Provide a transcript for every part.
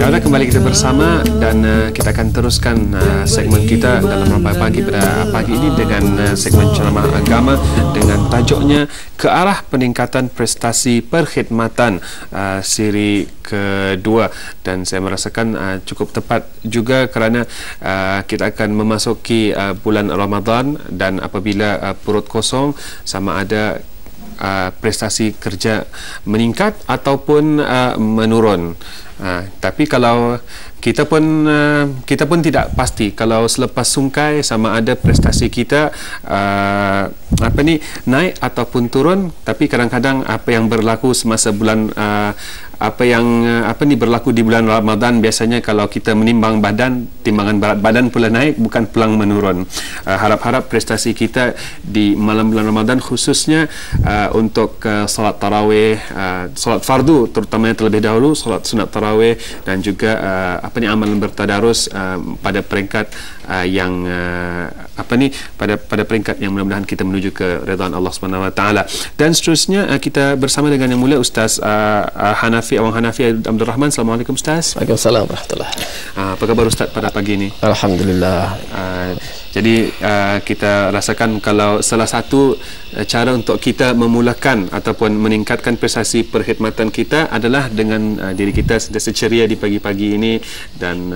Ya, kembali kita bersama dan kita akan teruskan segmen kita dalam Rampai Pagi pada pagi ini dengan segmen ceramah agama dengan tajuknya Ke Arah Peningkatan Prestasi Perkhidmatan siri kedua, dan saya merasakan cukup tepat juga kerana kita akan memasuki bulan Ramadan, dan apabila perut kosong sama ada prestasi kerja meningkat ataupun menurun. Tapi kalau kita pun tidak pasti kalau selepas sungkai sama ada prestasi kita naik ataupun turun. Tapi kadang-kadang apa yang berlaku semasa bulan berlaku di bulan Ramadan, biasanya kalau kita menimbang badan, timbangan berat badan pula naik, bukan pulang menurun. Harap-harap prestasi kita di malam bulan Ramadan, khususnya untuk solat tarawih, solat fardu terutamanya terlebih dahulu, solat sunat tarawih, dan juga amalan bertadarus pada peringkat yang pada peringkat yang mudah-mudahan kita menuju ke redaan Allah Subhanahu Wa Taala. Dan seterusnya kita bersama dengan yang mulia Ustaz Awang Hanafi Abdul Rahman. Assalamualaikum Ustaz. Waalaikumsalam warahmatullahi. Apa khabar Ustaz pada pagi ini? Alhamdulillah. Jadi kita rasakan kalau salah satu cara untuk kita memulakan ataupun meningkatkan prestasi perkhidmatan kita adalah dengan diri kita sentiasa ceria di pagi-pagi ini, dan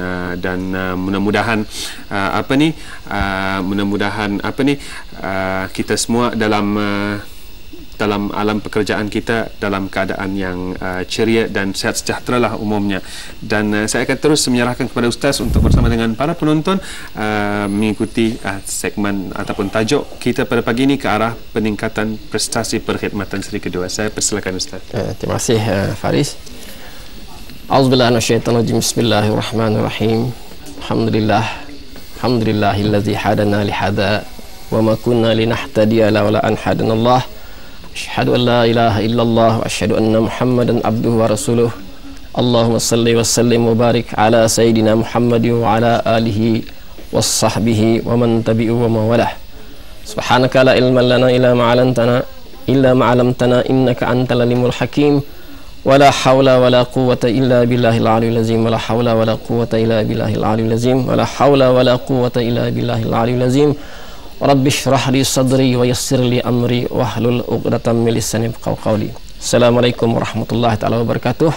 mudah-mudahan kita semua dalam alam pekerjaan kita dalam keadaan yang ceria dan sihat sejahtera lah umumnya. Dan saya akan terus menyerahkan kepada Ustaz untuk bersama dengan para penonton mengikuti segmen ataupun tajuk kita pada pagi ini, Ke Arah Peningkatan Prestasi Perkhidmatan siri kedua. Saya persilakan Ustaz. Terima kasih Faris. A'udzubillahi minasyaitonirrajim. Bismillahirrahmanirrahim. Alhamdulillahillazi hadana lihada wa ma kunna linahtadiya laula an hadanallah. Asyhadu an la ilaha illallah wa asyhadu anna Muhammadan abduhu wa rasuluh. Allahumma salli wa sallim wa barik ala sayyidina Muhammad wa ala alihi wa sahbihi wa man tabi'u wa mawalah. Subhanaka la ilma lana illa ma 'allamtana innaka antal alimul hakim. Wa la hawla wa la quwwata illa billahil aliyyil azim. Wa la hawla wa la quwwata illa billahil aliyyil azim. Wa la hawla wa la quwwata illa billahil aliyyil azim. Rabbi shrah li sadri wa yassir li amri wahlul 'uqdatam min lisani yafqahu qawli. Assalamualaikum warahmatullahi taala wabarakatuh.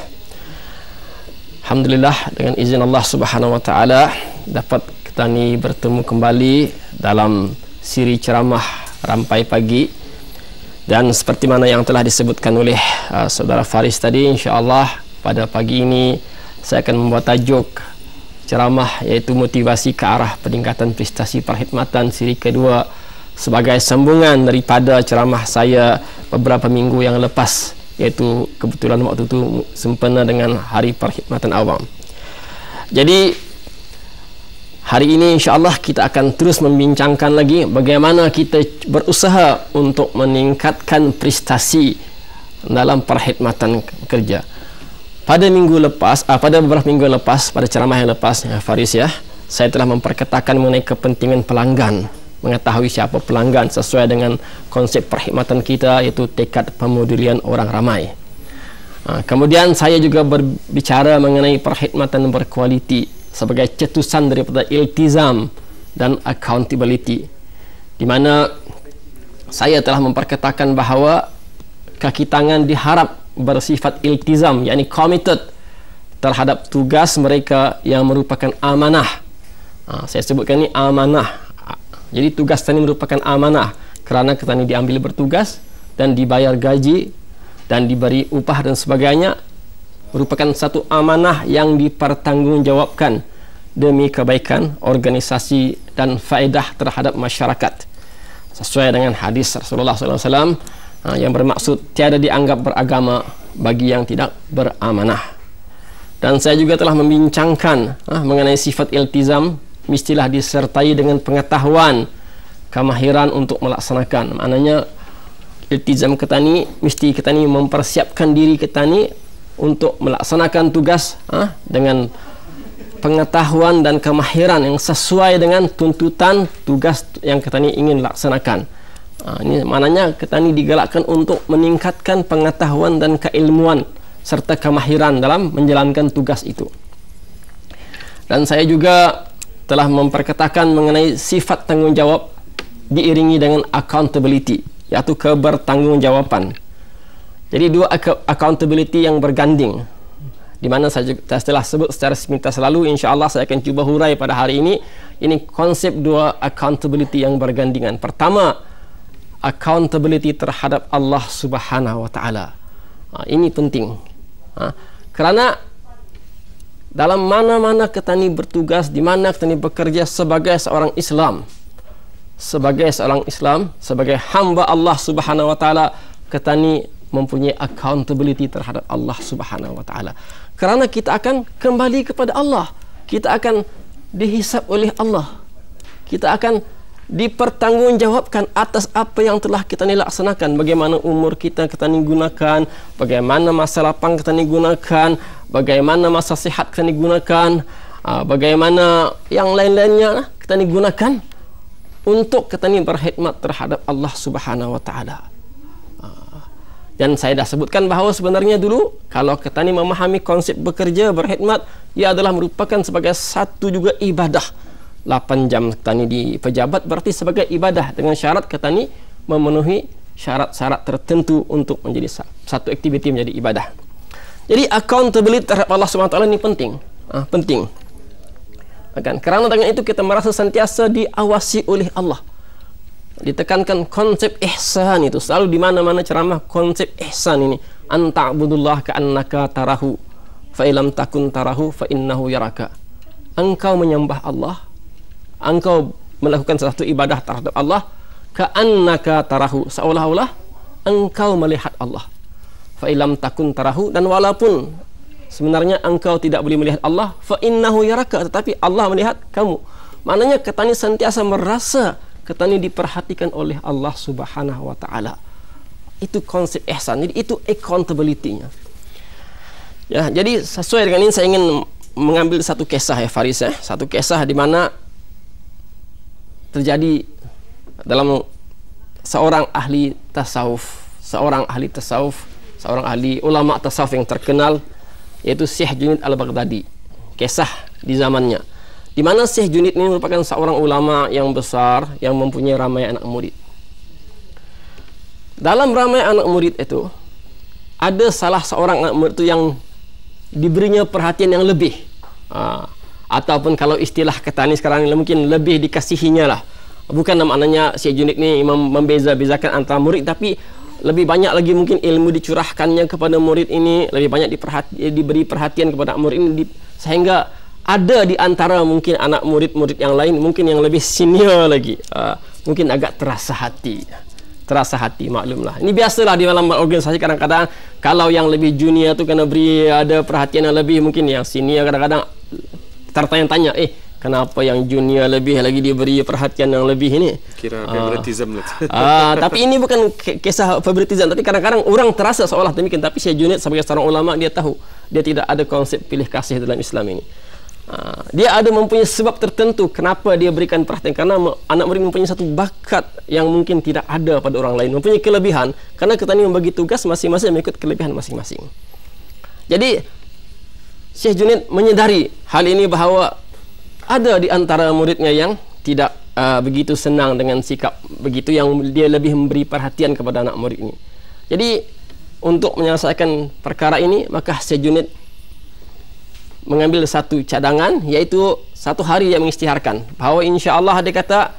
Alhamdulillah, dengan izin Allah Subhanahu wa taala dapat kita ni bertemu kembali dalam siri ceramah Rampai Pagi. Dan seperti mana yang telah disebutkan oleh saudara Faris tadi, insya-Allah pada pagi ini saya akan membuat tajuk ceramah iaitu motivasi ke arah peningkatan prestasi perkhidmatan siri kedua, sebagai sambungan daripada ceramah saya beberapa minggu yang lepas, iaitu kebetulan waktu itu sempena dengan Hari Perkhidmatan Awam. Jadi hari ini insya-Allah kita akan terus membincangkan lagi bagaimana kita berusaha untuk meningkatkan prestasi dalam perkhidmatan kerja. Pada beberapa minggu lepas, pada ceramah yang lepas, Faris saya telah memperkatakan mengenai kepentingan pelanggan, mengetahui siapa pelanggan sesuai dengan konsep perkhidmatan kita, iaitu tekad pemedulian orang ramai. Kemudian saya juga berbicara mengenai perkhidmatan berkualiti sebagai cetusan daripada iltizam dan accountability, di mana saya telah memperkatakan bahawa kaki tangan diharap bersifat iltizam, yakni committed terhadap tugas mereka yang merupakan amanah. Saya sebutkan ini amanah. Jadi tugas tani merupakan amanah kerana kita ni diambil bertugas dan dibayar gaji dan diberi upah dan sebagainya, merupakan satu amanah yang dipertanggungjawabkan demi kebaikan organisasi dan faedah terhadap masyarakat, sesuai dengan hadis Rasulullah SAW yang bermaksud tiada dianggap beragama bagi yang tidak beramanah. Dan saya juga telah membincangkan mengenai sifat iltizam mestilah disertai dengan pengetahuan, kemahiran untuk melaksanakan. Maknanya iltizam kita ni, mesti kita ni mempersiapkan diri kita ni untuk melaksanakan tugas dengan pengetahuan dan kemahiran yang sesuai dengan tuntutan tugas yang kita ni ingin laksanakan. Ini maknanya kita ni digalakkan untuk meningkatkan pengetahuan dan keilmuan serta kemahiran dalam menjalankan tugas itu. Dan saya juga telah memperkatakan mengenai sifat tanggungjawab diiringi dengan accountability, iaitu kebertanggungjawaban. Jadi dua accountability yang berganding, di mana saya telah sebut secara sepintas lalu. InsyaAllah saya akan cuba hurai pada hari ini. Ini konsep dua accountability yang bergandingan. Pertama, accountability terhadap Allah Subhanahu wa Ta'ala. Ini penting. Kerana dalam mana-mana ketani bertugas, di mana ketani bekerja sebagai seorang Islam, sebagai hamba Allah Subhanahu wa Ta'ala, ketani mempunyai accountability terhadap Allah Subhanahu wa Ta'ala. Kerana kita akan kembali kepada Allah, kita akan dihisap oleh Allah, kita akan dipertanggungjawabkan atas apa yang telah kita laksanakan. Bagaimana umur kita gunakan, bagaimana masa lapang kita gunakan, bagaimana masa sihat kita gunakan, bagaimana yang lain-lainnya kita gunakan untuk kita berkhidmat terhadap Allah Subhanahu wa Ta'ala. Dan saya dah sebutkan bahawa sebenarnya dulu kalau kita memahami konsep bekerja, berkhidmat, ia adalah merupakan sebagai satu juga ibadah. 8 jam kita di pejabat berarti sebagai ibadah, dengan syarat kita memenuhi syarat-syarat tertentu untuk menjadi satu aktiviti menjadi ibadah. Jadi accountability terhadap Allah SWT ini penting. Penting. Kerana dengan itu kita merasa sentiasa diawasi oleh Allah. Ditekankan konsep ihsan itu selalu di mana-mana ceramah. Konsep ihsan ini, anta'budullah ka'annaka tarahu fa illam takun tarahu fa innahu yaraka. Engkau menyembah Allah, engkau melakukan satu ibadah terhadap Allah, ka'annaka tarahu, seolah-olah engkau melihat Allah. Fa illam takun tarahu, dan walaupun sebenarnya engkau tidak boleh melihat Allah, fa innahu yaraka, tetapi Allah melihat kamu. Maknanya ketani sentiasa merasa ketani diperhatikan oleh Allah Subhanahu wa Ta'ala. Itu konsep ihsan. Jadi itu accountability-nya. Ya, jadi sesuai dengan ini saya ingin mengambil satu kisah ya Faris ya. Satu kisah di mana terjadi dalam seorang ahli tasawuf, seorang ahli ulama tasawuf yang terkenal, yaitu Syekh Junaid Al-Baghdadi. Kisah di zamannya, di mana Syekh Junaid ini merupakan seorang ulama yang besar yang mempunyai ramai anak murid. Dalam ramai anak murid itu ada salah seorang anak murid itu yang diberinya perhatian yang lebih, ataupun kalau istilah ketani sekarang ini mungkin lebih dikasihinya lah. Bukan maknanya Syekh Junaid ni membeza-bezakan antara murid, tapi lebih banyak lagi mungkin ilmu dicurahkannya kepada murid ini, lebih banyak diberi perhatian kepada murid ini, sehingga ada di antara mungkin anak murid-murid yang lain mungkin yang lebih senior lagi, mungkin agak terasa hati, maklumlah. Ini biasalah di dalam organisasi, kadang-kadang kalau yang lebih junior tu kena beri ada perhatian yang lebih, mungkin yang senior kadang-kadang tertanya-tanya, kenapa yang junior lebih lagi diberi perhatian yang lebih ini? Kira favoritism lah. Tapi ini bukan kisah favoritism, tapi kadang-kadang orang terasa seolah demikian. Tapi Syekh Junaid sebagai seorang ulama, dia tahu dia tidak ada konsep pilih kasih dalam Islam ini. Dia ada mempunyai sebab tertentu kenapa dia berikan perhatian, karena anak murid mempunyai satu bakat yang mungkin tidak ada pada orang lain, mempunyai kelebihan, karena kita ini membagi tugas masing-masing mengikut kelebihan masing-masing. Jadi Syekh Junaid menyedari hal ini, bahawa ada di antara muridnya yang tidak begitu senang dengan sikap begitu, yang dia lebih memberi perhatian kepada anak murid ini. Jadi untuk menyelesaikan perkara ini, maka Syekh Junaid mengambil satu cadangan, iaitu satu hari yang mengisytiharkan bahawa insya-Allah dia kata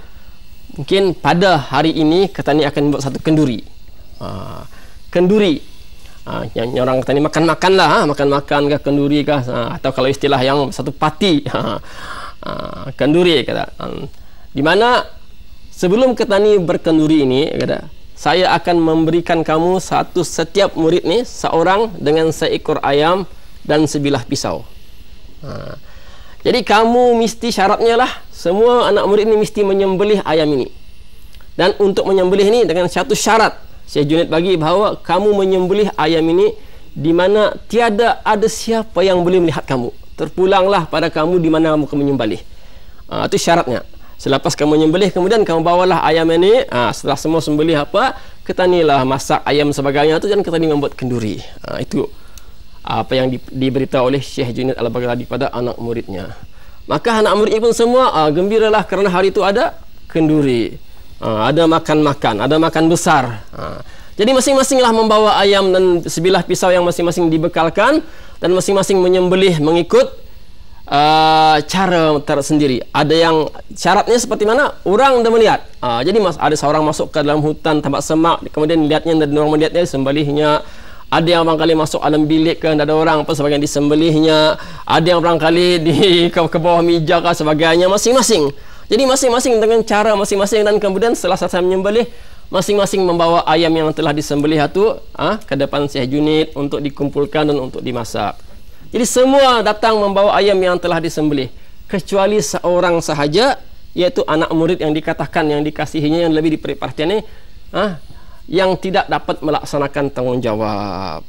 mungkin pada hari ini ketani akan buat satu kenduri. Kenduri. Yang orang ketani makan-makan lah, makan-makan kah kenduri kah, atau kalau istilah yang satu parti, kenduri kata. Di mana sebelum ketani berkenduri ini kata, saya akan memberikan kamu setiap murid ni seorang dengan seekor ayam dan sebilah pisau. Jadi kamu mesti, syaratnya lah semua anak murid ini mesti menyembelih ayam ini. Dan untuk menyembelih ini dengan satu syarat Syekh Junaid bagi, bahawa kamu menyembelih ayam ini di mana tiada ada siapa yang boleh melihat kamu. Terpulanglah pada kamu di mana kamu menyembelih. Itu syaratnya. Selepas kamu menyembelih, kemudian kamu bawalah ayam ini. Setelah semua sembelih ketanilah masak ayam sebagainya itu, dan ketani membuat kenduri. Itu apa yang diberitahu oleh Syekh Junaid Al-Baghdadi pada anak muridnya. Maka anak murid pun semua gembiralah kerana hari itu ada kenduri, ada makan-makan, ada makan besar. Jadi masing-masinglah membawa ayam dan sebilah pisau yang masing-masing dibekalkan, dan masing-masing menyembelih mengikut cara tersendiri. Ada yang syaratnya seperti mana? Orang dah melihat. Jadi ada seorang masuk ke dalam hutan tempat semak, kemudian lihatnya dan orang melihatnya, sembelihnya. Ada yang barangkali masuk dalam bilik ke, ada orang apa sebagainya, disembelihnya. Ada yang barangkali ke bawah meja ke sebagainya, masing-masing. Jadi masing-masing dengan cara masing-masing, dan kemudian setelah selesai menyembelih, masing-masing membawa ayam yang telah disembelih itu ke depan Syekh Junid untuk dikumpulkan dan untuk dimasak. Jadi semua datang membawa ayam yang telah disembelih, kecuali seorang sahaja, yaitu anak murid yang dikatakan, yang dikasihinya, yang lebih diberi perhatian, yang tidak dapat melaksanakan tanggungjawab.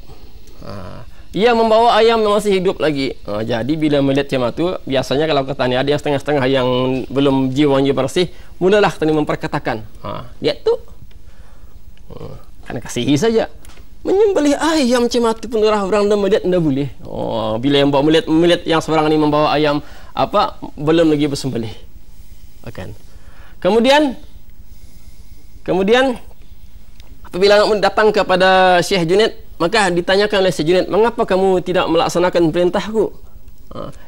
Ia membawa ayam yang masih hidup lagi. Jadi bila melihat macam itu, biasanya kalau ketani ada yang setengah-setengah yang belum jiwanya bersih, mulalah ketani memperkatakan, lihat tu, kan kasihi saja. Menyembelih ayam macam itu pun orang dah melihat dah boleh. Bila yang bawa melihat yang seorang ini membawa ayam belum lagi bersembelih. Kan. Kemudian apabila datang kepada Syekh Junid, maka ditanyakan oleh Syekh Junid, mengapa kamu tidak melaksanakan perintahku?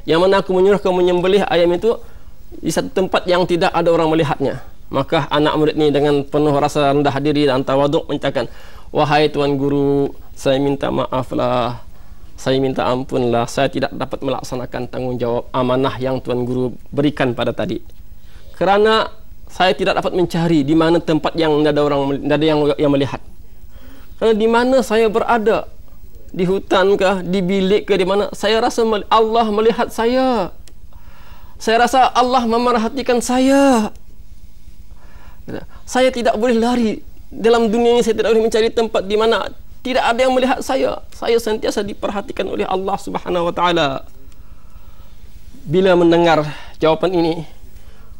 Yang mana aku menyuruh kamu menyembelih ayam itu di satu tempat yang tidak ada orang melihatnya. Maka anak murid ini dengan penuh rasa rendah diri dan tawaduk menyatakan, wahai Tuan Guru, saya minta maaflah, saya minta ampunlah, saya tidak dapat melaksanakan tanggungjawab amanah yang Tuan Guru berikan pada tadi. Kerana saya tidak dapat mencari di mana tempat yang tidak ada orang, tidak ada yang melihat. Kerana di mana saya berada, di hutan kah, di bilik ke, di mana, saya rasa Allah melihat saya. Saya rasa Allah memerhatikan saya. Saya tidak boleh lari dalam dunia ini, saya tidak boleh mencari tempat di mana tidak ada yang melihat saya. Saya sentiasa diperhatikan oleh Allah Subhanahu wa taala. Bila mendengar jawapan ini,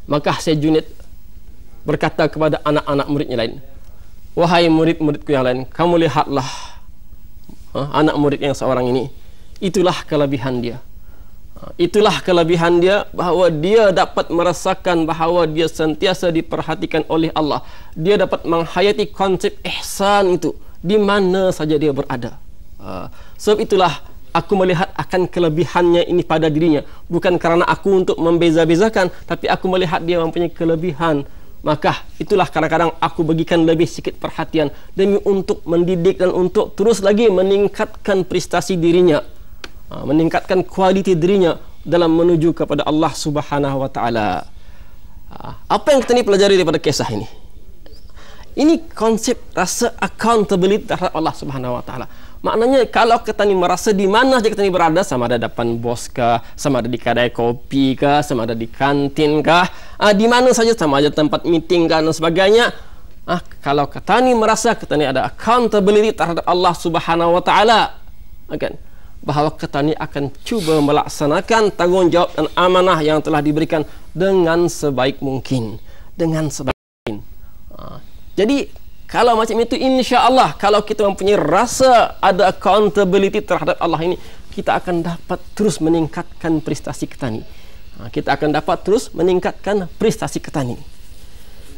maka Syekh Junid berkata kepada anak-anak muridnya lain, wahai murid-muridku yang lain, kamu lihatlah anak murid yang seorang ini, itulah kelebihan dia. Itulah kelebihan dia, bahawa dia dapat merasakan bahawa dia sentiasa diperhatikan oleh Allah. Dia dapat menghayati konsep ihsan itu di mana saja dia berada. Sebab itulah aku melihat akan kelebihannya ini pada dirinya, bukan kerana aku untuk membeza-bezakan, tapi aku melihat dia mempunyai kelebihan. Maka itulah kadang-kadang aku bagikan lebih sikit perhatian demi untuk mendidik dan untuk terus lagi meningkatkan prestasi dirinya, meningkatkan kualiti dirinya dalam menuju kepada Allah Subhanahu wa taala. Apa yang kita ni pelajari daripada kisah ini? Ini konsep rasa accountability terhadap Allah Subhanahu wa taala. Maknanya kalau kita ni merasa di mana saja kita ni berada, sama ada depan bos kah, sama ada di kedai kopi kah, sama ada di kantin kah, di mana saja, sama ada tempat meeting kah dan sebagainya, kalau kita ni merasa kita ni ada accountability terhadap Allah Subhanahu wa taala, kan, bahawa kita ni akan cuba melaksanakan tanggungjawab dan amanah yang telah diberikan dengan sebaik mungkin, dengan sebaik mungkin. Jadi kalau macam itu, insya Allah, kalau kita mempunyai rasa ada accountability terhadap Allah ini, kita akan dapat terus meningkatkan prestasi kita ni. Kita akan dapat terus meningkatkan prestasi kita ni.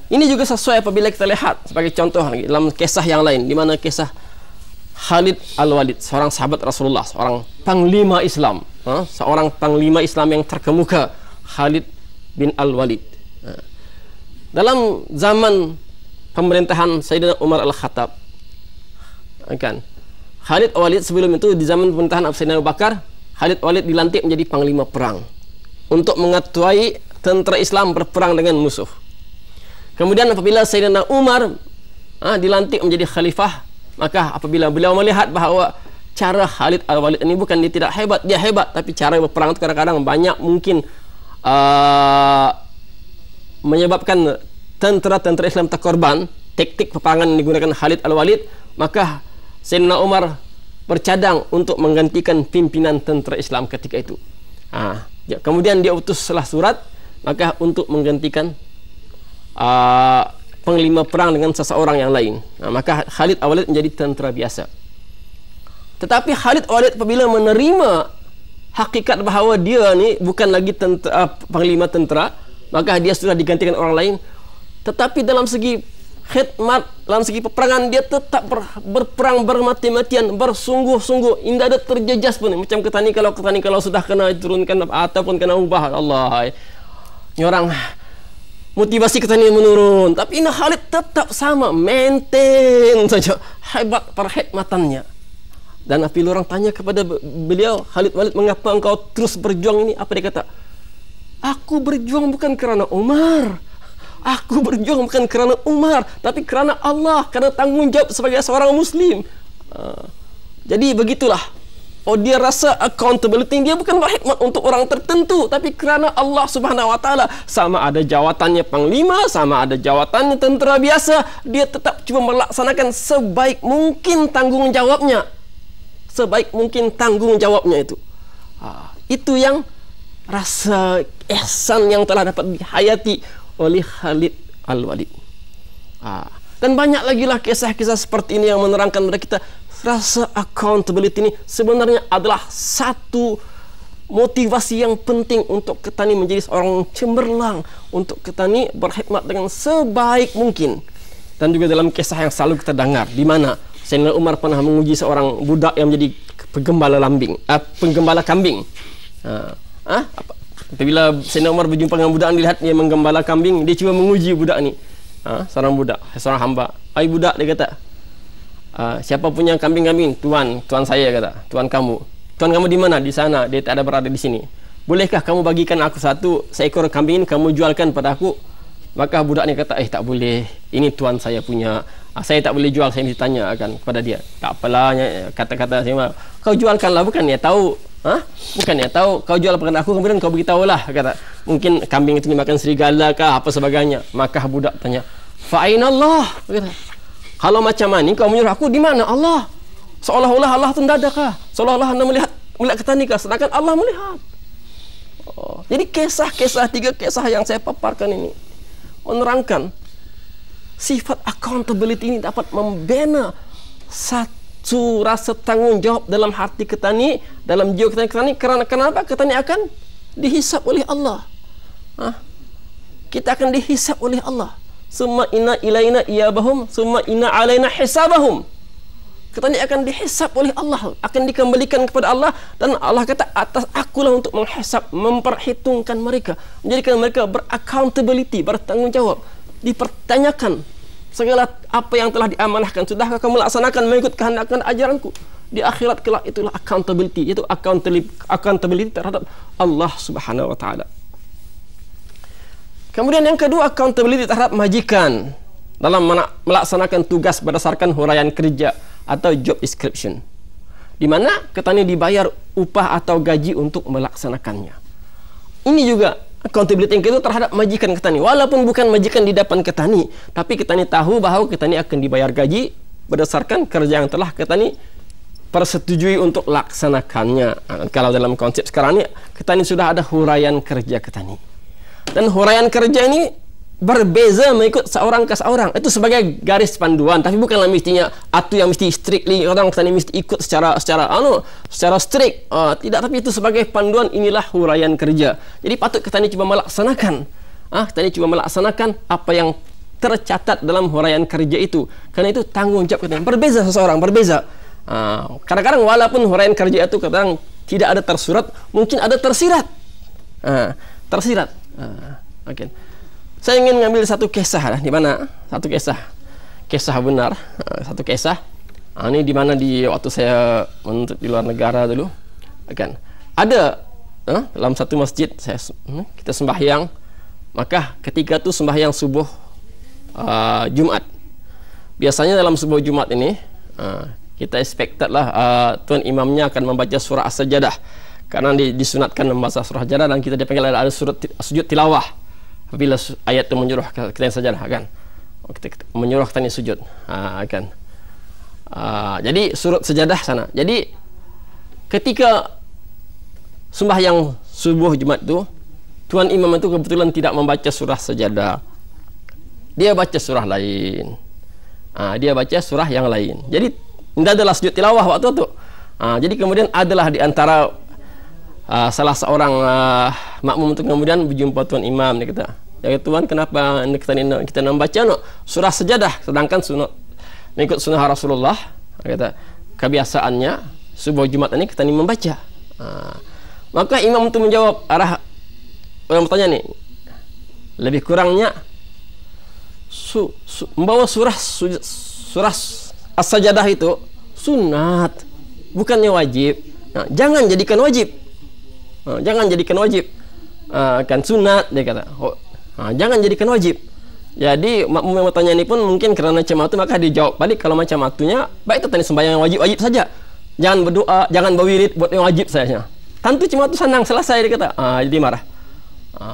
Ini juga sesuai apabila kita lihat sebagai contoh lagi dalam kisah yang lain, di mana kisah Khalid Al-Walid, seorang sahabat Rasulullah, seorang panglima Islam, seorang panglima Islam yang terkemuka, Khalid bin Al-Walid. Dalam zaman pemerintahan Sayyidina Umar Al-Khattab, kan, Khalid Al-Walid sebelum itu, di zaman pemerintahan Sayyidina Abu Bakar, Khalid Al-Walid dilantik menjadi panglima perang untuk mengetuai tentera Islam berperang dengan musuh. Kemudian apabila Sayyidina Umar dilantik menjadi khalifah, maka apabila beliau melihat bahawa cara Khalid Al-Walid ini bukan dia tidak hebat, dia hebat, tapi cara berperang itu kadang-kadang banyak mungkin menyebabkan tentera-tentera Islam terkorban, taktik peperangan yang digunakan Khalid Al-Walid, maka Sayyidina Umar bercadang untuk menggantikan pimpinan tentera Islam ketika itu. Kemudian dia utuslah surat, maka untuk menggantikan panglima perang dengan seseorang yang lain. Maka Khalid Al-Walid menjadi tentera biasa. Tetapi Khalid Al-Walid apabila menerima hakikat bahawa dia ni bukan lagi panglima tentera, maka dia sudah digantikan orang lain. Tetapi dalam segi khidmat, dalam segi peperangan, dia tetap berperang bermati-matian, bersungguh-sungguh, tidak ada terjejas pun. Macam ketani kalau sudah kena turunkan ataupun kena ubah, Allah, ini orang motivasi ketani menurun. Tapi ini Khalid tetap sama, maintain saja hebat perkhidmatannya. Dan apabila orang tanya kepada beliau, Khalid Walid, mengapa engkau terus berjuang ini? Apa dia kata? Aku berjuang bukan kerana Umar. Aku berjuang bukan kerana Umar, tapi kerana Allah, kerana tanggung jawab sebagai seorang Muslim. Jadi begitulah. Oh, dia rasa accountability dia bukan berkhidmat untuk orang tertentu, tapi kerana Allah Subhanahu Wa Taala. Sama ada jawatannya panglima, sama ada jawatannya tentera biasa, dia tetap cuba melaksanakan sebaik mungkin tanggung jawabnya. Sebaik mungkin tanggung jawabnya itu. Itu yang rasa ihsan yang telah dapat dihayati oleh Khalid Al-Walid. Dan banyak lagi lah kisah-kisah seperti ini yang menerangkan kepada kita rasa accountability ini sebenarnya adalah satu motivasi yang penting untuk kita ni menjadi seorang cemerlang, untuk kita ni berkhidmat dengan sebaik mungkin. Dan juga dalam kisah yang selalu kita dengar, di mana Sayyidina Umar pernah menguji seorang budak yang menjadi penggembala kambing. Apabila Sayyidina Umar berjumpa dengan budak ni, lihat dia menggembala kambing, dia cuba menguji budak ni. Seorang hamba. Ai budak, dia kata, siapa punya kambing-kambing? Tuan saya, kata. Tuan kamu di mana? Di sana. Dia tak ada berada di sini. Bolehkah kamu bagikan aku satu seekor kambing ini, kamu jualkan pada aku? Maka budak ni kata, tak boleh. Ini tuan saya punya. Saya tak boleh jual. Saya ditanya akan kepada dia. Tak apalah, kata-kata saya, kau jualkanlah, bukannya tahu. Bukannya tahu, kau jual pada aku, kemudian kau beritahulah, kata. Mungkin kambing itu dimakan serigala kah, apa sebagainya. Maka budak tanya, fa'inallah, kata. Kalau macam ni kau menyuruh aku, di mana Allah? Seolah-olah Allah itu tidak ada kah? Seolah-olah anda melihat ketani kah? Sedangkan Allah melihat. Jadi tiga kisah yang saya paparkan ini menerangkan sifat accountability ini dapat membina satu rasa tanggung jawab dalam hati kita ni, dalam jiwa kita ni. Kenapa kita ni akan dihisap oleh Allah? Kita akan dihisap oleh Allah. Summa inna ilaina iyabahum, summa inna alaina hisabahum. Kita ni akan dihisap oleh Allah, akan dikembalikan kepada Allah, dan Allah kata, atas akulah untuk menghisap, memperhitungkan mereka, menjadikan mereka beraccountability, bertanggung jawab, dipertanyakan segala apa yang telah diamanahkan. Sudahkah kamu laksanakan mengikut kehendak dan ajaranku? Di akhirat kelak itulah accountability, yaitu accountability terhadap Allah Subhanahu Wa Taala. Kemudian yang kedua, accountability terhadap majikan dalam melaksanakan tugas berdasarkan huraian kerja atau job description, di mana kita ni dibayar upah atau gaji untuk melaksanakannya. Ini juga accountability yang kedua terhadap majikan kita ni. Walaupun bukan majikan di depan kita ni, tapi kita ni tahu bahawa kita ni akan dibayar gaji berdasarkan kerja yang telah kita ni persetujui untuk laksanakannya. Kalau dalam konsep sekarang ni, kita ni sudah ada huraian kerja kita ni. Dan huraian kerja ini berbeza mengikut seorang ke seorang. Itu sebagai garis panduan, tapi bukanlah mestinya atu yang mesti strictly orang kita ni mesti ikut secara strict. Tidak, tapi itu sebagai panduan. Inilah huraian kerja. Jadi patut kita ni cuba melaksanakan. Kita ni cuba melaksanakan apa yang tercatat dalam huraian kerja itu. Karena itu tanggung jawab kita. Berbeza seseorang, berbeza. Kadang-kadang walaupun huraian kerja itu kadang tidak ada tersurat, mungkin ada tersirat. Tersirat. Okay. Saya ingin mengambil satu kisah di mana satu kisah benar, satu kisah. Ini di mana di waktu saya menuntut di luar negara dulu, kan ada dalam satu masjid kita sembahyang. Maka ketika itu sembahyang subuh Jumat. Biasanya dalam subuh Jumat ini kita expected lah tuan imamnya akan membaca surah As-Sajdah, karena disunatkan membaca surah Sajdah, dan kita dipanggil ada sujud tilawah. Apabila ayat itu menyuruh kita yang sajadah, kan, kita menyuruh kita yang sujud, kan. Jadi surut sejadah sana. Jadi ketika sembahyang subuh Jumat itu, tuan imam itu kebetulan tidak membaca surah sejadah, dia baca surah lain. Dia baca surah yang lain. Jadi tidak adalah sujud tilawah waktu itu. Jadi kemudian adalah di antara salah seorang makmum itu kemudian berjumpa tuan imam, dia kata, ya tuan, kenapa kita membaca surah Sajadah sedangkan sunat mengikut sunnah Rasulullah? Dia kata, kebiasaannya subuh Jumat ini kita membaca. Maka imam itu menjawab, arah orang bertanya ni, lebih kurangnya membawa surah As-Sajadah itu sunat, bukannya wajib. Jangan jadikan wajib. Jangan jadikan wajib. Kan sunat, dia kata. Jangan jadikan wajib. Jadi makmum yang bertanya ini pun mungkin kerana macam itu, maka dijawab balik, kalau macam itunya baik itu tadi sembahyang yang wajib saja. Jangan berdoa, jangan berwirid buat yang wajib saja. Tentu cuma itu senang, selesai, dia kata. Jadi marah.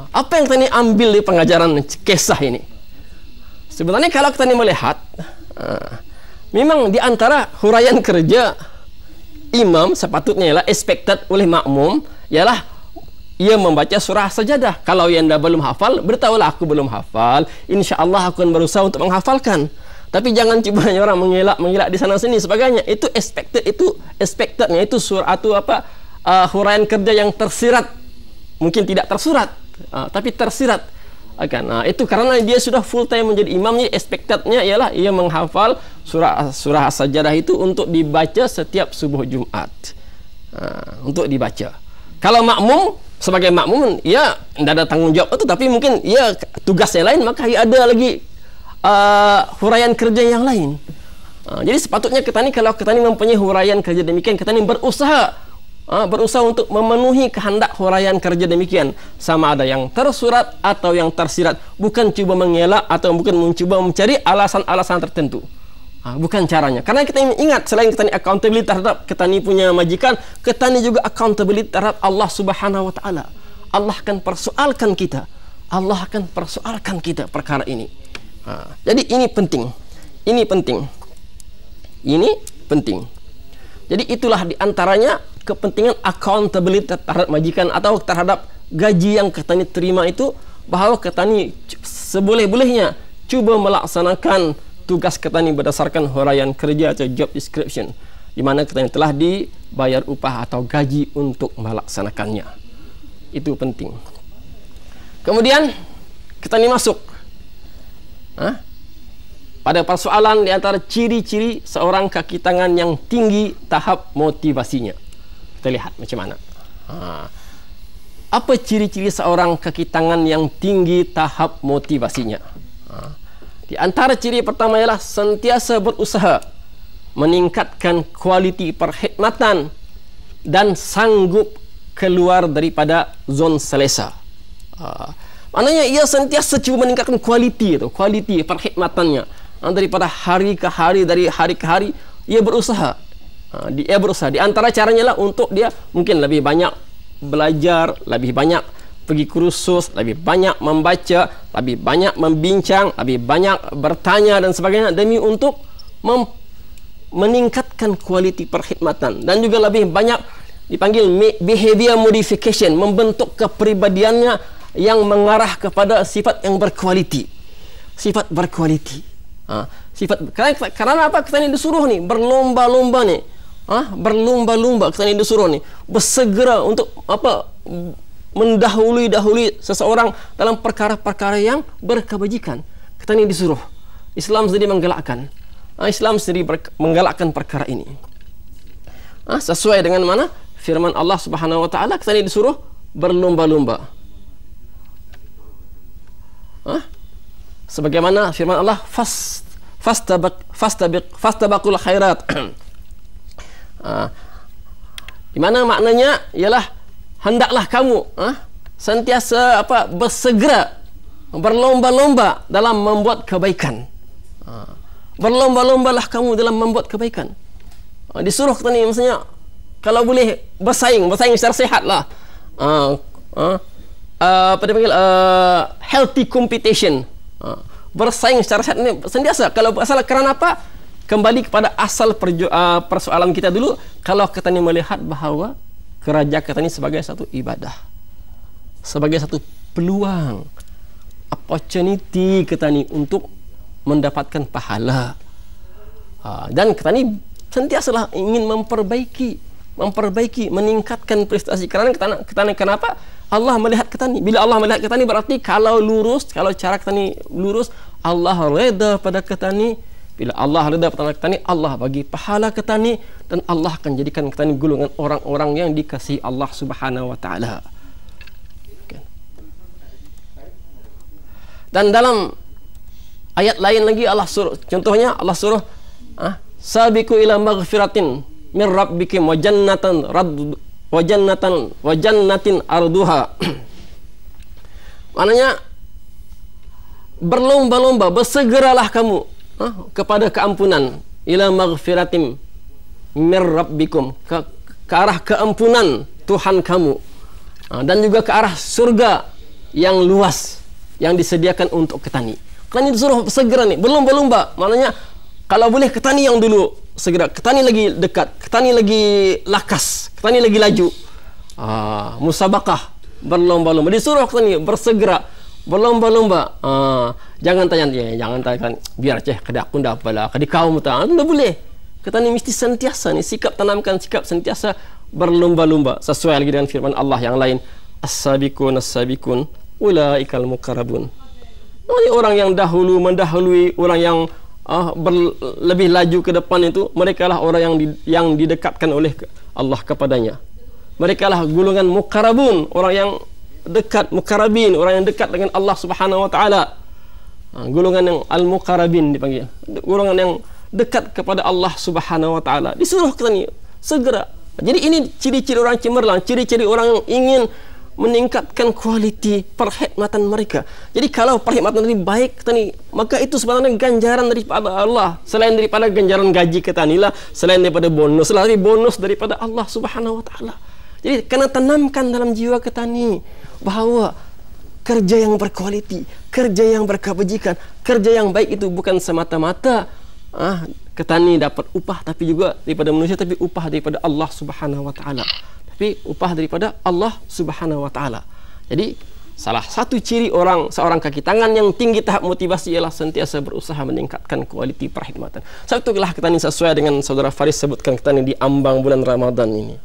Apa yang tadi ambil di pengajaran kisah ini? Sebenarnya kalau kita melihat, memang di antara huraian kerja imam sepatutnya ialah expected oleh makmum ialah ia membaca surah Sajadah. Kalau yang dah belum hafal, beritahulah aku belum hafal, insya-Allah aku akan berusaha untuk menghafalkan. Tapi jangan cuba orang mengelak di sana sini sebagainya. Itu expectednya itu surah atau huraian kerja yang tersirat, mungkin tidak tersurat, tapi tersirat. Itu karena dia sudah full time menjadi imam, expectednya ialah ia menghafal surah Sajadah itu untuk dibaca setiap subuh Jumat. Untuk dibaca. Kalau makmum, sebagai makmum, ia tidak ada tanggung jawab itu, tapi mungkin ia tugasnya lain, maka ia ada lagi huraian kerja yang lain. Jadi sepatutnya kita ni, kalau kita ni mempunyai huraian kerja demikian, kita ni berusaha untuk memenuhi kehendak huraian kerja demikian, sama ada yang tersurat atau yang tersirat, bukan cuba mengelak atau bukan mencuba mencari alasan-alasan tertentu. Bukan caranya. Karena kita ingat, selain kita ni accountability terhadap kita ni punya majikan, kita ni juga accountability terhadap Allah Subhanahu Wa Taala. Allah akan persoalkan kita. Allah akan persoalkan kita perkara ini. Jadi ini penting. Ini penting. Ini penting. Jadi itulah diantaranya kepentingan accountability terhadap majikan atau terhadap gaji yang kita ni terima itu, bahawa kita ni seboleh-bolehnya cuba melaksanakan tugas kita ni berdasarkan huraian kerja atau job description, di mana kita ni telah dibayar upah atau gaji untuk melaksanakannya. Itu penting. Kemudian kita ni masuk pada persoalan di antara ciri-ciri seorang kaki tangan yang tinggi tahap motivasinya. Kita lihat macam mana. Apa ciri-ciri seorang kaki tangan yang tinggi tahap motivasinya? Di antara ciri pertama ialah sentiasa berusaha meningkatkan kualiti perkhidmatan dan sanggup keluar daripada zon selesa. Maknanya ia sentiasa cuba meningkatkan kualiti perkhidmatannya. Daripada hari ke hari, dari hari ke hari, ia berusaha. Di antara caranya lah untuk dia mungkin lebih banyak belajar, lebih banyak pergi kursus, lebih banyak membaca, lebih banyak membincang, lebih banyak bertanya dan sebagainya, demi untuk meningkatkan kualiti perkhidmatan, dan juga lebih banyak dipanggil behavior modification, membentuk kepribadiannya yang mengarah kepada sifat yang berkualiti. Sifat berkualiti. Karena apa? Kita ni disuruh ni berlomba-lomba ni. Berlomba-lomba kita ni disuruh ni bersegera untuk mendahului seseorang dalam perkara-perkara yang berkebajikan. Kita ni disuruh. Islam sendiri menggalakkan. Islam sendiri menggalakkan perkara ini. Sesuai dengan mana? Firman Allah Subhanahu Wa Taala, kita ni disuruh berlomba-lomba. Sebagaimana firman Allah, fastabaqul khairat. Di mana maknanya ialah hendaklah kamu sentiasa bersegera, berlomba-lomba dalam membuat kebaikan. Berlomba-lombalah kamu dalam membuat kebaikan. Disuruh kita ni maksudnya kalau boleh bersaing secara sihat lah. Apa dipanggil healthy competition. Bersaing secara sehat ini sentiasa. Kalau asal kerana apa? Kembali kepada asal persoalan kita dulu. Kalau kita ni melihat bahawa kerja kita ni sebagai satu ibadah, sebagai satu peluang, opportunity kita ni untuk mendapatkan pahala, dan kita ni sentiasalah ingin memperbaiki memperbaiki, meningkatkan prestasi. Kerana ketani kenapa? Allah melihat ketani. Bila Allah melihat ketani berarti kalau lurus, kalau cara ketani lurus, Allah reda pada ketani. Bila Allah reda pada ketani, Allah bagi pahala ketani dan Allah akan jadikan ketani golongan orang-orang yang dikasihi Allah Subhanahu wa taala. Dan dalam ayat lain lagi Allah suruh, contohnya Allah suruh sabiqu ila maghfiratin min rabbikum wa jannatin arduha. Maknanya berlomba-lomba, bersegeralah kamu kepada keampunan, ila maghfiratin min rabbikum, ke arah keampunan Tuhan kamu, dan juga ke arah surga yang luas yang disediakan untuk ketani. Ketani disuruh segera nih, berlomba-lomba. Maknanya kalau boleh ketani yang dulu segera, ketani lagi dekat, ketani lagi lakas, ketani lagi laju. Musabakah, berlomba-lomba. Disuruh ketani bersegera, berlomba-lomba. Jangan tanya, jangan tanya biar kada aku ndak apalah, kada kau muta. Tidak boleh. Ketani mesti sentiasa nih sikap, tanamkan sikap sentiasa berlomba-lomba sesuai lagi dengan firman Allah yang lain, as-sabiqun as-sabiqun ulaikal muqarrabun. Orang yang dahulu mendahului, orang yang lebih laju ke depan itu, mereka lah orang yang didekatkan oleh Allah kepadanya. Mereka lah golongan muqarrabun, orang yang dekat, muqarrabin, orang yang dekat dengan Allah Subhanahu wa taala. Golongan yang al-muqarrabin dipanggil, golongan yang dekat kepada Allah Subhanahu wa taala. Disuruh kita ni segera. Jadi ini ciri-ciri orang cemerlang, ciri-ciri orang yang ingin meningkatkan kualiti perkhidmatan mereka. Jadi kalau perkhidmatan ini baik ketani, maka itu sebenarnya ganjaran daripada Allah. Selain daripada ganjaran gaji ketani lah, selain daripada bonus lah, bonus daripada Allah Subhanahu wa taala. Jadi kena tanamkan dalam jiwa ketani bahawa kerja yang berkualiti, kerja yang berkebajikan, kerja yang baik itu bukan semata-mata ketani dapat upah, tapi juga daripada manusia, tapi upah daripada Allah Subhanahu wa taala. Tapi upah daripada Allah Subhanahu wa taala. Jadi salah satu ciri seorang kaki tangan yang tinggi tahap motivasi ialah sentiasa berusaha meningkatkan kualiti perkhidmatan. Satulah ketani sesuai dengan saudara Faris sebutkan ketani di ambang bulan Ramadan ini.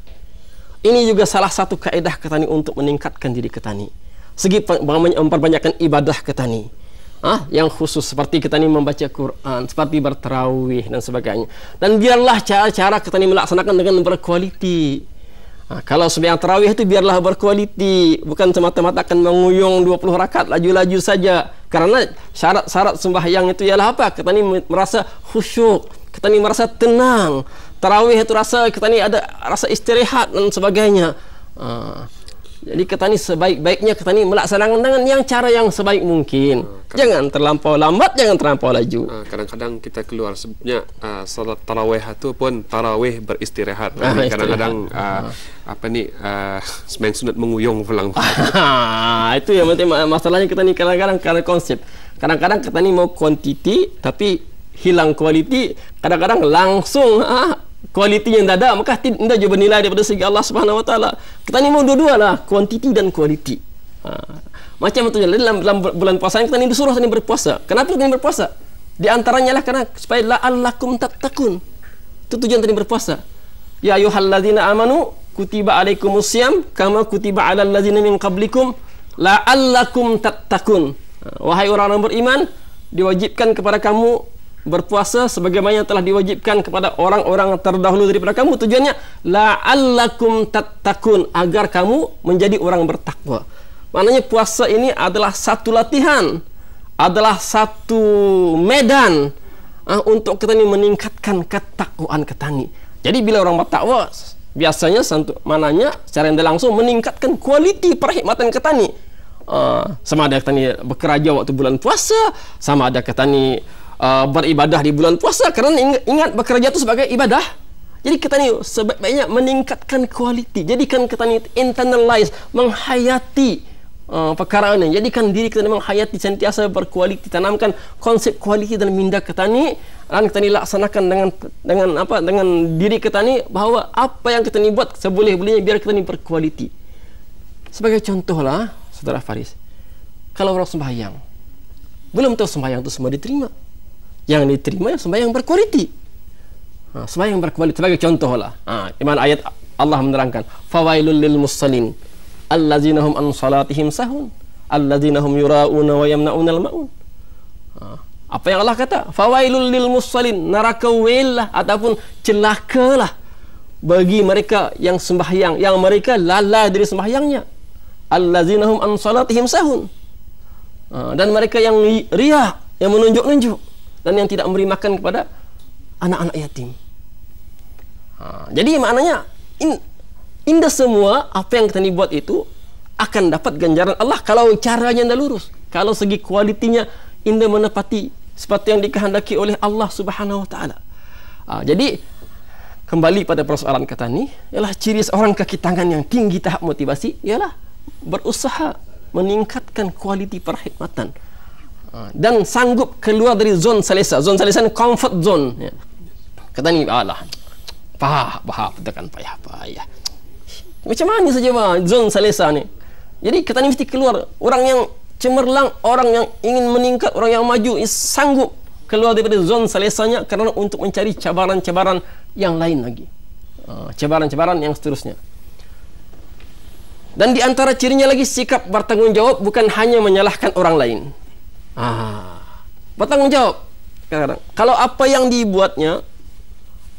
Ini juga salah satu kaedah ketani untuk meningkatkan diri ketani. Segi memperbanyakkan ibadah ketani. Yang khusus seperti ketani membaca Quran, seperti bertarawih dan sebagainya. Dan biarlah cara-cara ketani melaksanakan dengan berkualiti. Kalau sembahyang tarawih itu biarlah berkualiti, bukan semata-mata akan menguyung 20 rakaat laju-laju saja. Karena syarat-syarat sembahyang itu ialah apa? Ketani merasa khusyuk, ketani merasa tenang. Tarawih itu ketani ada rasa istirahat dan sebagainya. Jadi ketani sebaik-baiknya ketani melaksanakan dengan yang cara yang sebaik mungkin. Jangan terlampau lambat, jangan terlampau laju. Kadang-kadang kita keluar sebutnya salat tarawih itu pun tarawih beristirahat. Kadang-kadang sembahyang sunat menguyung pulang. Itu yang penting masalahnya ketani kadang-kadang karena konsep. Kadang-kadang ketani mau kuantiti tapi hilang kualiti. Kadang-kadang langsung kualiti yang tak ada, maka tidak juga bernilai daripada segi Allah Subhanahu wa taala. Kita ni mau dua-dua lah, kuantiti dan kualiti. Macam itu dalam bulan puasa kita ni disuruh tadi berpuasa. Kenapa kita ni berpuasa? Di antaranya lah karena supaya la'allakum tattaqun. Itu tujuan tadi berpuasa. Ya ayyuhallazina amanu kutiba alaikumusiyam kama kutiba alal ladzina min qablikum la'allakum tattaqun. Wahai orang-orang beriman, diwajibkan kepada kamu berpuasa sebagaimana telah diwajibkan kepada orang-orang terdahulu daripada kamu. Tujuannya la'allakum tattaqun, agar kamu menjadi orang bertakwa. Maknanya puasa ini adalah satu latihan, adalah satu medan untuk kita ini meningkatkan ketakwaan ketani. Jadi bila orang bertakwa biasanya mananya secara tidak langsung meningkatkan kualiti perkhidmatan ketani. Sama ada ketani bekerja waktu bulan puasa, sama ada ketani beribadah di bulan puasa, kerana ingat bekerja itu sebagai ibadah. Jadi kita ni sebaiknya meningkatkan kualiti, jadikan kita ni internalize, menghayati perkara ini, jadikan diri kita ni menghayati, sentiasa berkualiti, tanamkan konsep kualiti dalam minda kita ni, dan kita ni laksanakan dengan diri kita ni bahawa apa yang kita ni buat seboleh-bolehnya biar kita ni berkualiti. Sebagai contoh lah saudara Faris, kalau orang sembahyang belum tahu sembahyang itu semua diterima. Yang diterima yang sembahyang berkualiti. Sembahyang berkualiti sebagai contoh lah. Di mana ayat Allah menerangkan, fawailul lil musallin allazina hum an salatihim sahun allazina hum yura'una wa yamna'unal ma'un. Apa yang Allah kata? Fawailul lil musallin, neraka welah ataupun celakalah bagi mereka yang sembahyang, yang mereka lalai dari sembahyangnya. Allazina hum an salatihim sahun. Dan mereka yang riya, yang menunjuk-nunjuk, dan yang tidak memberi makan kepada anak-anak yatim. Jadi maknanya indah semua apa yang kita ni buat itu akan dapat ganjaran Allah kalau caranya anda lurus, kalau segi kualitinya indah menepati seperti yang dikehendaki oleh Allah Subhanahu Wa Taala. Jadi kembali pada persoalan kata ni, ialah ciri seorang kaki tangan yang tinggi tahap motivasi ialah berusaha meningkatkan kualiti perkhidmatan dan sanggup keluar dari zon selesa. Zon selesa ni comfort zone. Kata ni, alah, payah, tekan payah. Macam mana saja zon selesa ni? Jadi kata ni mesti keluar. Orang yang cemerlang, orang yang ingin meningkat, orang yang maju, sanggup keluar daripada zon selesanya kerana untuk mencari cabaran-cabaran yang lain lagi. Cabaran-cabaran yang seterusnya. Dan di antara cirinya lagi sikap bertanggungjawab, bukan hanya menyalahkan orang lain. Bertanggungjawab. Kadang-kadang kalau apa yang dibuatnya,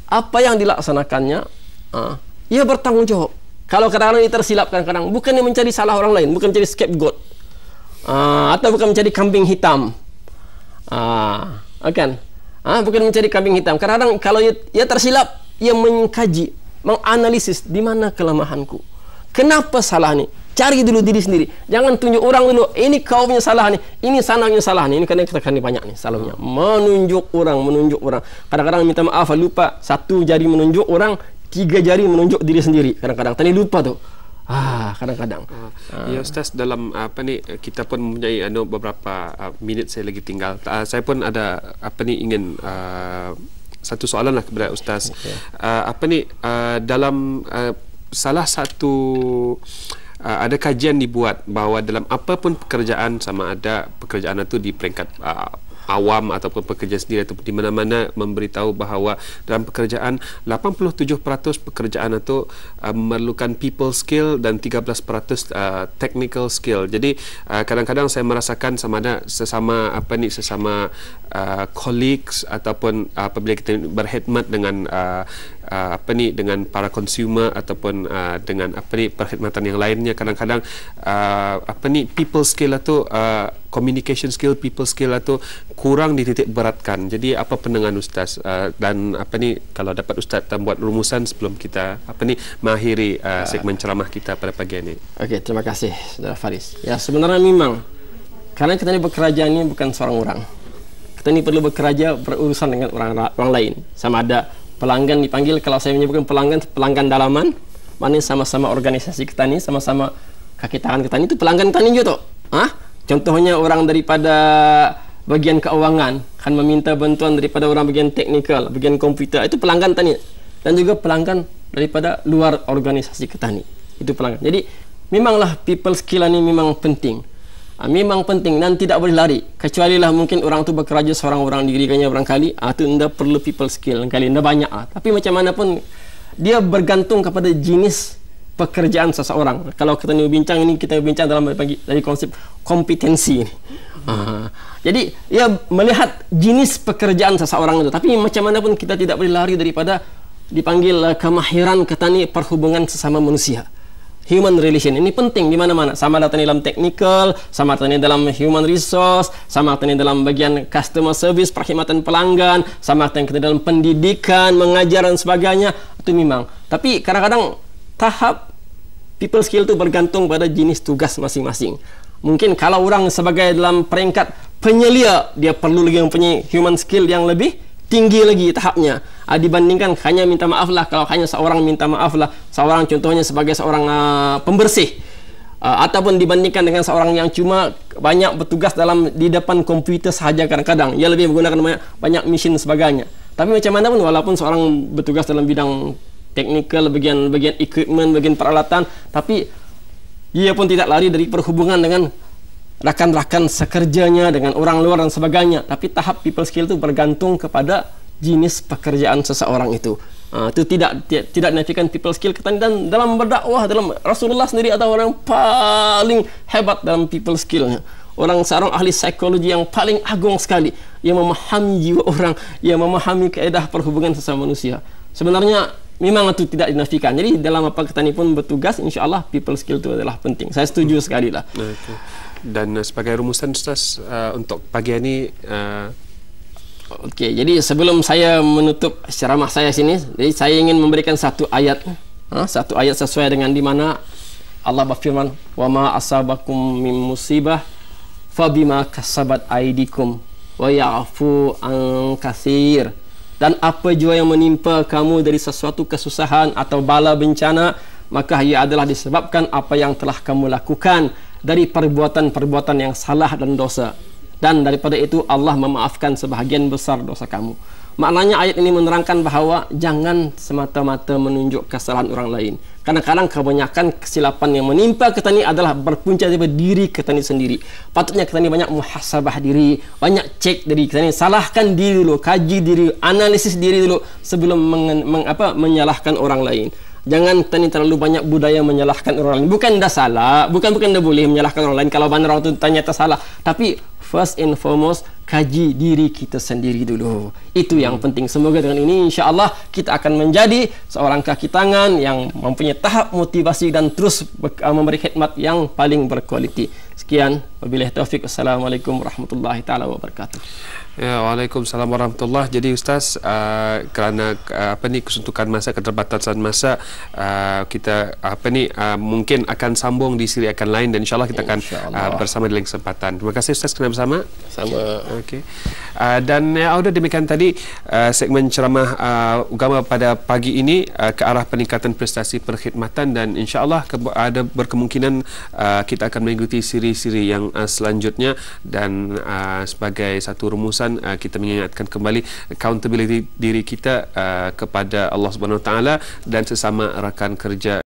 apa yang dilaksanakannya, ia bertanggungjawab. Kalau kadang-kadang dia tersilap, kadang-kadang bukannya mencari salah orang lain, bukan mencari scapegoat, atau bukan mencari kambing hitam, bukan mencari kambing hitam. Kadang-kadang kalau ia tersilap, ia mengkaji, menganalisis di mana kelemahanku, kenapa salah ni. Cari dulu diri sendiri, jangan tunjuk orang dulu, ini kau punya salah ni, ini sana punya salah ni. Ini kadang kita kena banyak ni salahnya, menunjuk orang. Kadang-kadang minta maaf, lupa, satu jari menunjuk orang, 3 jari menunjuk diri sendiri. Kadang-kadang tadi lupa tu. Kadang-kadang. Ya Ustaz, dalam kita pun mempunyai beberapa minit saya lagi tinggal. Saya pun ada ingin satu soalan lah kepada Ustaz. Okay. Dalam salah satu ada kajian dibuat bahawa dalam apapun pekerjaan, sama ada pekerjaan itu di peringkat awam ataupun pekerja sendiri ataupun di mana-mana, memberitahu bahawa dalam pekerjaan 87% pekerjaan itu memerlukan people skill dan 13% technical skill. Jadi kadang-kadang saya merasakan sama ada sesama colleagues ataupun apabila kita berkhidmat dengan dengan para consumer ataupun dengan perkhidmatan yang lainnya, kadang-kadang people skill atau communication skill, people skill atau kurang dititik beratkan. Jadi apa pandangan Ustaz, dan kalau dapat Ustaz buat rumusan sebelum kita mengakhiri segmen ceramah kita pada pagi ini. Okey, terima kasih Saudara Faris. Ya, sebenarnya memang karena kita ni bekerja ni bukan seorang orang. Kita ni perlu bekerja berurusan dengan orang lain. Sama ada pelanggan dipanggil, kalau saya menyebutkan pelanggan dalaman, mana sama-sama organisasi kita ni, sama-sama kaki tangan kita ni, itu pelanggan kita ni juga tu. Contohnya orang daripada bagian keuangan kan meminta bantuan daripada orang bagian teknikal, bagian komputer, itu pelanggan kita ni. Dan juga pelanggan daripada luar organisasi kita ni, itu pelanggan. Jadi memanglah people skill ni memang penting. Memang penting dan tidak boleh lari, kecuali lah mungkin orang tu bekerja seorang orang dirinya barangkali tu anda perlu people skill kali anda banyak tapi macam mana pun dia bergantung kepada jenis pekerjaan seseorang. Kalau kita ni bincang ini, kita bincang dari konsep kompetensi ni. Jadi ia melihat jenis pekerjaan seseorang itu, tapi macam mana pun kita tidak boleh lari daripada dipanggil kemahiran kata ni perhubungan sesama manusia. Human relation ini penting di mana-mana, sama ada dalam technical, sama ada dalam human resource, sama ada dalam bagian customer service, perkhidmatan pelanggan, sama ada dalam pendidikan, mengajar dan sebagainya. Itu memang. Tapi kadang-kadang tahap people skill itu bergantung pada jenis tugas masing-masing. Mungkin kalau orang sebagai dalam peringkat penyelia, dia perlu lagi mempunyai human skill yang lebih tinggi lagi tahapnya, dibandingkan hanya minta maaf lah. Kalau hanya seorang minta maaf lah, seorang contohnya sebagai seorang pembersih, ataupun dibandingkan dengan seorang yang cuma banyak bertugas di depan komputer sahaja, kadang-kadang ia lebih menggunakan banyak mesin sebagainya. Tapi macam mana pun, walaupun seorang bertugas dalam bidang teknikal, bagian equipment, bagian peralatan, tapi ia pun tidak lari dari perhubungan dengan rakan-rakan sekerjanya, dengan orang luar dan sebagainya. Tapi tahap people skill itu bergantung kepada jenis pekerjaan seseorang itu. Itu tidak menafikan people skill kita, dan dalam berdakwah, dalam Rasulullah sendiri adalah orang paling hebat dalam people skillnya. Seorang ahli psikologi yang paling agung sekali, yang memahami jiwa orang, yang memahami kaedah perhubungan sesama manusia. Sebenarnya memang itu tidak dinafikan. Jadi dalam apa kita ni pun bertugas, insya-Allah people skill itu adalah penting. Saya setuju sekali lah. Okay. Dan sebagai rumusan Ustaz untuk pagi ini, okey, jadi sebelum saya menutup ceramah saya sini, jadi saya ingin memberikan satu ayat sesuai dengan di mana Allah berfirman, "Wa ma asabakum min musibah fabima kasabat aidikum wa ya'fu an katsir." Dan apa jua yang menimpa kamu dari sesuatu kesusahan atau bala bencana, maka ia adalah disebabkan apa yang telah kamu lakukan dari perbuatan-perbuatan yang salah dan dosa. Dan daripada itu Allah memaafkan sebahagian besar dosa kamu. Maknanya ayat ini menerangkan bahawa jangan semata-mata menunjuk kesalahan orang lain. Kadang-kadang kebanyakan kesilapan yang menimpa kita ni adalah berpunca dari diri kita ni sendiri. Patutnya kita ni banyak muhasabah diri, banyak cek diri kita ni, salahkan diri dulu, kaji diri, analisis diri dulu sebelum menyalahkan orang lain. Jangan kita ni terlalu banyak budaya menyalahkan orang lain. Bukan dah salah, bukan dah boleh menyalahkan orang lain kalau mana orang tu tanya tak salah. Tapi first and foremost, kaji diri kita sendiri dulu. Itu yang penting. Semoga dengan ini insya-Allah kita akan menjadi seorang kaki tangan yang mempunyai tahap motivasi dan terus memberi khidmat yang paling berkualiti. Sekian, wabillahi taufik. Assalamualaikum warahmatullahi taala wabarakatuh. Ya, waalaikumsalam warahmatullahi. Jadi Ustaz, kerana kesuntukan masa, keterbatasan masa, kita mungkin akan sambung di siri akan lain, dan insyaallah kita akan bersama di lain kesempatan. Terima kasih Ustaz kerana bersama. Sama. Okey. Dan sudah demikian tadi segmen ceramah agama pada pagi ini ke arah peningkatan prestasi perkhidmatan, dan insyaallah ada berkemungkinan kita akan mengikuti siri-siri yang selanjutnya, dan sebagai satu rumusan kita mengingatkan kembali accountability diri kita kepada Allah Subhanahu Wa Taala dan sesama rakan kerja